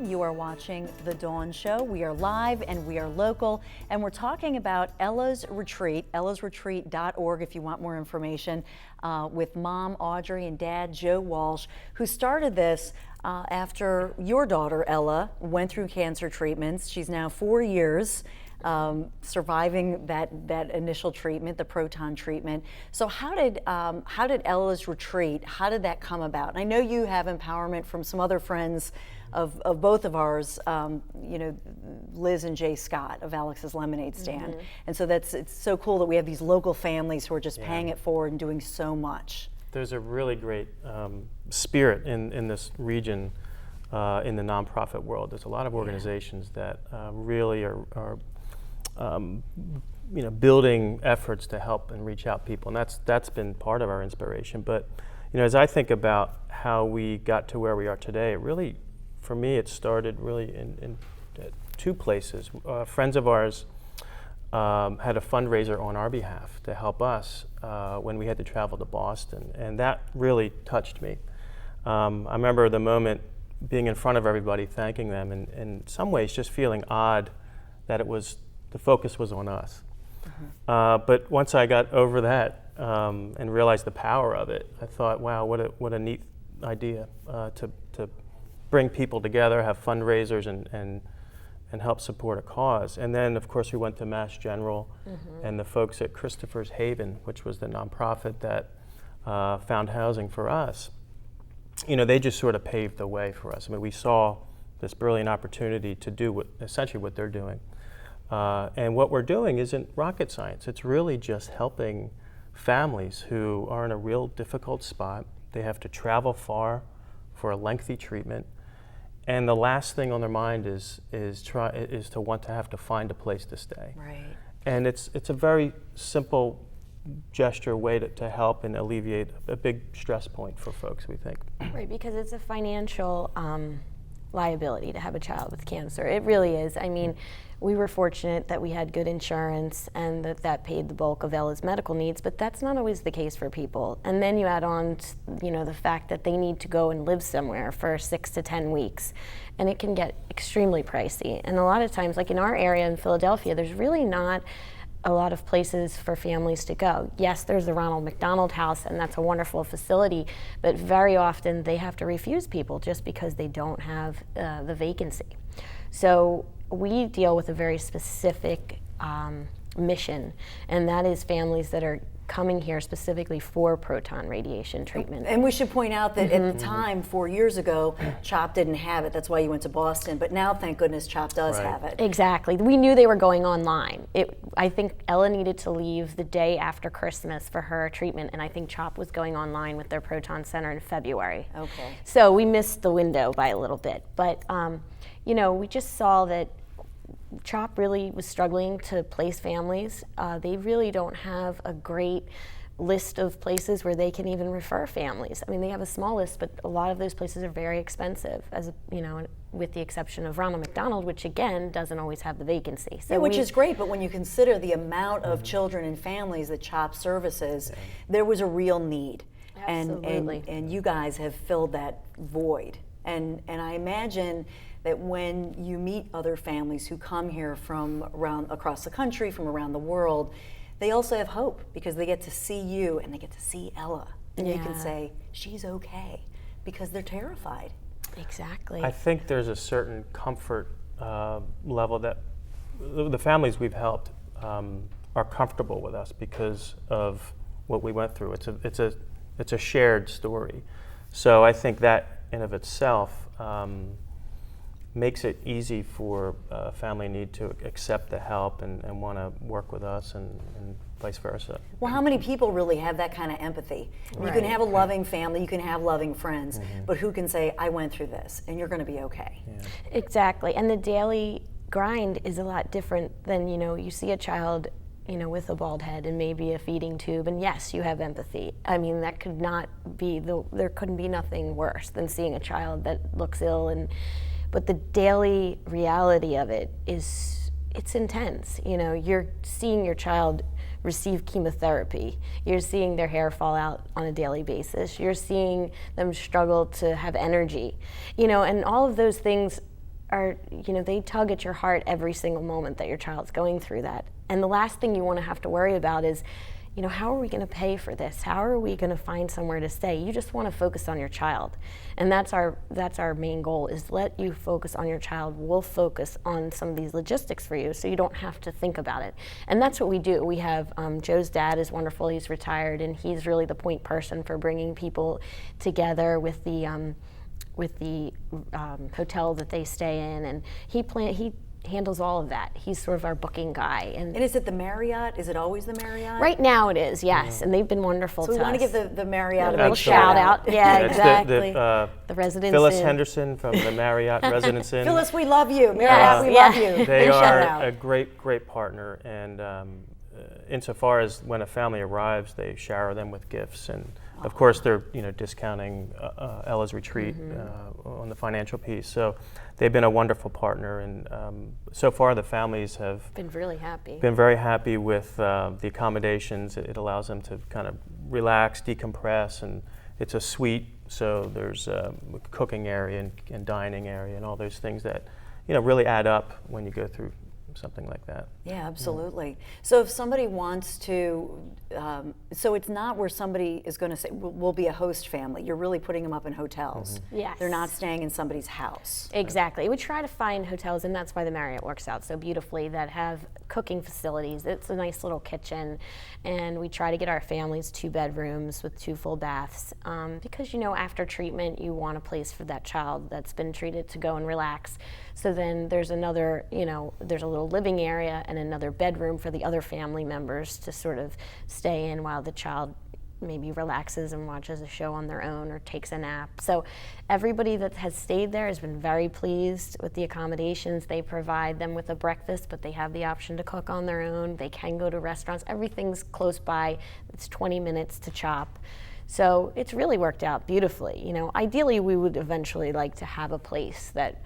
You are watching The Dawn Show. We are live and we are local, and we're talking about Ella's Retreat, ellasretreat.org if you want more information, with Mom Audrey and Dad Joe Walsh, who started this after your daughter Ella went through cancer treatments. She's now 4 years surviving that initial treatment, the proton treatment. So how did Ella's Retreat, how did that come about? And I know you have empowerment from some other friends of both of ours, Liz and Jay Scott of Alex's Lemonade Stand. Mm-hmm. And so it's so cool that we have these local families who are just paying it forward and doing so much. There's a really great spirit in this region in the nonprofit world. There's a lot of organizations that really are building efforts to help and reach out people, and that's been part of our inspiration. But as I think about how we got to where we are today, it really, for me, it started really in two places. Friends of ours had a fundraiser on our behalf to help us when we had to travel to Boston, and that really touched me. I remember the moment being in front of everybody, thanking them, and in some ways just feeling odd that the focus was on us. Mm-hmm. But once I got over that and realized the power of it, I thought, wow, what a neat idea to bring people together, have fundraisers, and help support a cause. And then, of course, we went to Mass General, mm-hmm. and the folks at Christopher's Haven, which was the nonprofit that found housing for us. They just sort of paved the way for us. I mean, we saw this brilliant opportunity to do essentially what they're doing. And what we're doing isn't rocket science. It's really just helping families who are in a real difficult spot. They have to travel far for a lengthy treatment, and the last thing on their mind is to want to have to find a place to stay. Right. And it's a very simple gesture, way to help and alleviate a big stress point for folks, we think. Right, because it's a financial liability to have a child with cancer. It really is. I mean, we were fortunate that we had good insurance and that paid the bulk of Ella's medical needs, but that's not always the case for people. And then you add on, the fact that they need to go and live somewhere for 6 to 10 weeks, and it can get extremely pricey. And a lot of times, like in our area in Philadelphia, there's really not a lot of places for families to go. Yes, there's the Ronald McDonald House, and that's a wonderful facility, but very often they have to refuse people just because they don't have the vacancy. So we deal with a very specific mission, and that is families that are coming here specifically for proton radiation treatment. And we should point out that mm-hmm. at the time, 4 years ago, CHOP didn't have it. That's why you went to Boston. But now, thank goodness, CHOP does have it. Exactly. We knew they were going online. I think Ella needed to leave the day after Christmas for her treatment, and I think CHOP was going online with their proton center in February. Okay. So we missed the window by a little bit. But, we just saw that CHOP really was struggling to place families. They really don't have a great list of places where they can even refer families. I mean, they have a small list, but a lot of those places are very expensive, with the exception of Ronald McDonald, which again doesn't always have the vacancy. So which is great, but when you consider the amount of children and families that CHOP services, there was a real need. Absolutely. And you guys have filled that void. And I imagine that when you meet other families who come here from across the country, from around the world, they also have hope because they get to see you and they get to see Ella. And you can say, she's okay, because they're terrified. Exactly. I think there's a certain comfort level that the families we've helped are comfortable with us because of what we went through. It's a shared story. So I think that in of itself makes it easy for a family need to accept the help and want to work with us and vice versa. Well, how many people really have that kind of empathy? You can have a loving family, you can have loving friends, mm-hmm. but who can say, I went through this and you're going to be okay? Yeah. Exactly. And the daily grind is a lot different than, you see a child with a bald head and maybe a feeding tube, and yes, you have empathy. I mean, that could not be there couldn't be nothing worse than seeing a child that looks ill, but the daily reality of it it's intense. You're seeing your child receive chemotherapy. You're seeing their hair fall out on a daily basis. You're seeing them struggle to have energy. And all of those things are, they tug at your heart every single moment that your child's going through that. And the last thing you want to have to worry about is, how are we going to pay for this? How are we going to find somewhere to stay? You just want to focus on your child. And that's our main goal, is let you focus on your child. We'll focus on some of these logistics for you so you don't have to think about it. And that's what we do. We have, Joe's dad is wonderful. He's retired, and he's really the point person for bringing people together with the hotel that they stay in. And he handles all of that. He's sort of our booking guy. And is it the Marriott? Is it always the Marriott? Right now it is, yes. And they've been wonderful to us. So we want to give the Marriott a little big shout out. Yeah, It's exactly. the Residence Phyllis Inn. Henderson from the Marriott Residence Inn. Phyllis, we love you. Marriott, Yes, we yeah. love you. They Big shout are out. a great partner, and insofar as when a family arrives, they shower them with gifts, and of course they're discounting Ella's Retreat on the financial piece. So they've been a wonderful partner, and so far the families have Been really happy. been very happy with the accommodations. It allows them to kind of relax, decompress, and it's a suite, so there's a cooking area and dining area and all those things that really add up when you go through something like that. Yeah, absolutely. So if somebody wants to, so it's not where somebody is going to say, we'll be a host family. You're really putting them up in hotels. Yes. They're not staying in somebody's house. Exactly. We try to find hotels, and that's why the Marriott works out so beautifully, that have cooking facilities. It's a nice little kitchen, and we try to get our families 2 bedrooms with 2 full baths, because after treatment you want a place for that child that's been treated to go and relax. So then there's another, there's a little living area and another bedroom for the other family members to sort of stay in while the child maybe relaxes and watches a show on their own or takes a nap. So everybody that has stayed there has been very pleased with the accommodations. They provide them with a breakfast, but they have the option to cook on their own. They can go to restaurants. Everything's close by. It's 20 minutes to chop. So it's really worked out beautifully. Ideally we would eventually like to have a place that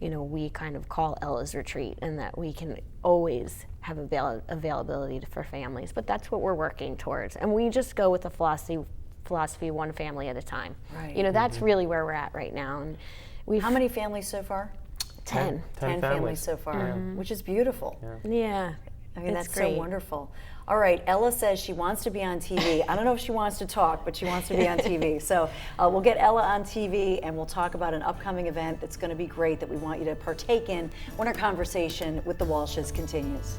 we kind of call Ella's Retreat, and that we can always have availability for families. But that's what we're working towards. And we just go with the philosophy one family at a time. Right. That's really where we're at right now. And we've How many families so far? 10. 10 families so far, which is beautiful. Yeah. I mean, It's that's great. so wonderful. All right, Ella says she wants to be on TV. I don't know if she wants to talk, but she wants to be on TV. So we'll get Ella on TV, and we'll talk about an upcoming event that's going to be great that we want you to partake in when our conversation with the Walshes continues.